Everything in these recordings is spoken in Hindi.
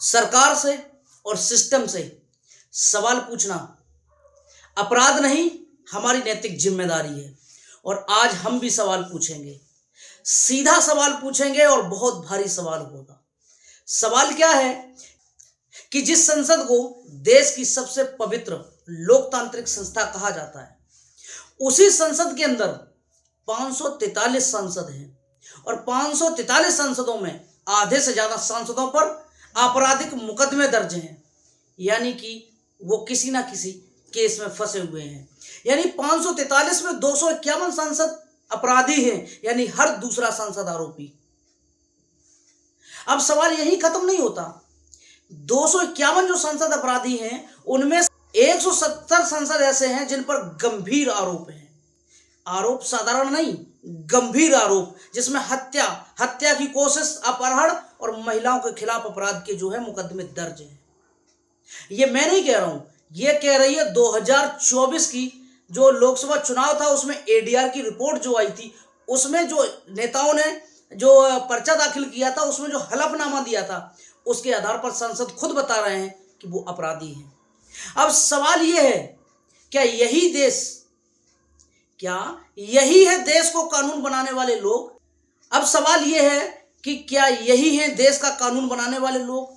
सरकार से और सिस्टम से सवाल पूछना अपराध नहीं, हमारी नैतिक जिम्मेदारी है। और आज हम भी सवाल पूछेंगे, सीधा सवाल पूछेंगे और बहुत भारी सवाल होगा। सवाल क्या है कि जिस संसद को देश की सबसे पवित्र लोकतांत्रिक संस्था कहा जाता है, उसी संसद के अंदर 543 सांसद हैं और 543 सांसदों में आधे से ज्यादा सांसदों पर आपराधिक मुकदमे दर्ज हैं, यानी कि वो किसी ना किसी केस में फंसे हुए हैं। यानी 543 में 251 सांसद अपराधी हैं, यानी हर दूसरा सांसद आरोपी। अब सवाल यही खत्म नहीं होता। 251 जो सांसद अपराधी हैं, उनमें 170 सांसद ऐसे हैं जिन पर गंभीर आरोप हैं। आरोप साधारण नहीं, गंभीर आरोप, जिसमें हत्या की कोशिश, अपहरण और महिलाओं के खिलाफ अपराध के जो है मुकदमे दर्ज हैं। ये मैं नहीं कह रहा हूं, ये कह रही है 2024 की जो लोकसभा चुनाव था, उसमें एडीआर की रिपोर्ट जो आई थी, उसमें जो नेताओं ने जो पर्चा दाखिल किया था, उसमें जो हलफनामा दिया था, उसके आधार पर सांसद खुद बता रहे हैं कि वो अपराधी हैं। अब सवाल यह है, क्या यही है देश को कानून बनाने वाले लोग? अब सवाल यह है कि क्या यही है देश का कानून बनाने वाले लोग?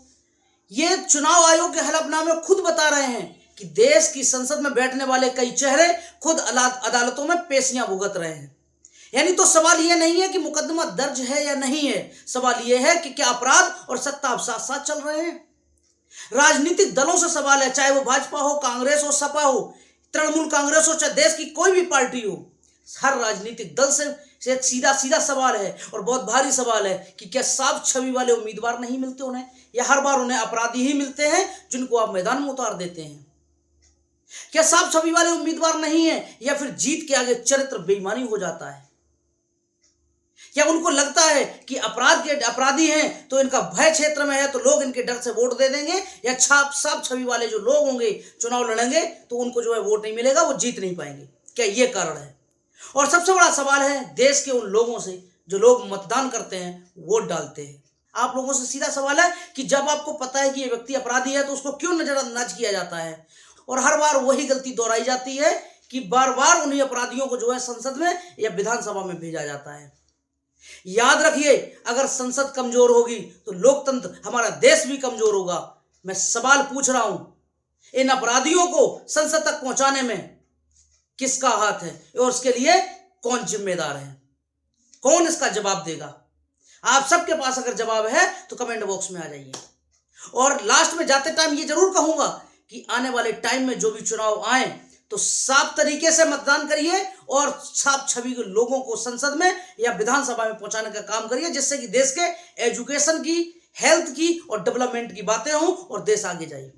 ये चुनाव आयोग के हलफनामे खुद बता रहे हैं कि देश की संसद में बैठने वाले कई चेहरे खुद अदालतों में पेशियां भुगत रहे हैं। यानी तो सवाल यह नहीं है कि मुकदमा दर्ज है या नहीं है, सवाल यह है कि क्या अपराध और सत्ता अब साथ साथ चल रहे हैं। राजनीतिक दलों से सवाल है, चाहे वो भाजपा हो, कांग्रेस हो, सपा हो, तृणमूल कांग्रेस हो, चाहे देश की कोई भी पार्टी हो, हर राजनीतिक दल से एक सीधा सवाल है और बहुत भारी सवाल है कि क्या साफ छवि वाले उम्मीदवार नहीं मिलते उन्हें, या हर बार उन्हें अपराधी ही मिलते हैं जिनको आप मैदान में उतार देते हैं? क्या साफ छवि वाले उम्मीदवार नहीं है, या फिर जीत के आगे चरित्र बेईमानी हो जाता है? क्या उनको लगता है कि अपराधी हैं तो इनका भय क्षेत्र में है, तो लोग इनके डर से वोट दे देंगे, या साफ छवि वाले जो लोग होंगे, चुनाव लड़ेंगे तो उनको जो है वोट नहीं मिलेगा, वो जीत नहीं पाएंगे? क्या ये कारण है? और सबसे बड़ा सवाल है देश के उन लोगों से जो लोग मतदान करते हैं, वोट डालते हैं। आप लोगों से सीधा सवाल है कि जब आपको पता है कि ये व्यक्ति अपराधी है, तो उसको क्यों नजरअंदाज किया जाता है? और हर बार वही गलती दोहराई जाती है कि बार बार उन्हीं अपराधियों को जो है संसद में या विधानसभा में भेजा जाता है। याद रखिए, अगर संसद कमजोर होगी तो लोकतंत्र, हमारा देश भी कमजोर होगा। मैं सवाल पूछ रहा हूं, इन अपराधियों को संसद तक पहुंचाने में किसका हाथ है और उसके लिए कौन जिम्मेदार है? कौन इसका जवाब देगा? आप सबके पास अगर जवाब है तो कमेंट बॉक्स में आ जाइए। और लास्ट में जाते टाइम ये जरूर कहूंगा कि आने वाले टाइम में जो भी चुनाव आए तो साफ तरीके से मतदान करिए और साफ छवि के लोगों को संसद में या विधानसभा में पहुंचाने का काम करिए, जिससे कि देश के एजुकेशन की, हेल्थ की और डेवलपमेंट की बातें हों और देश आगे जाए।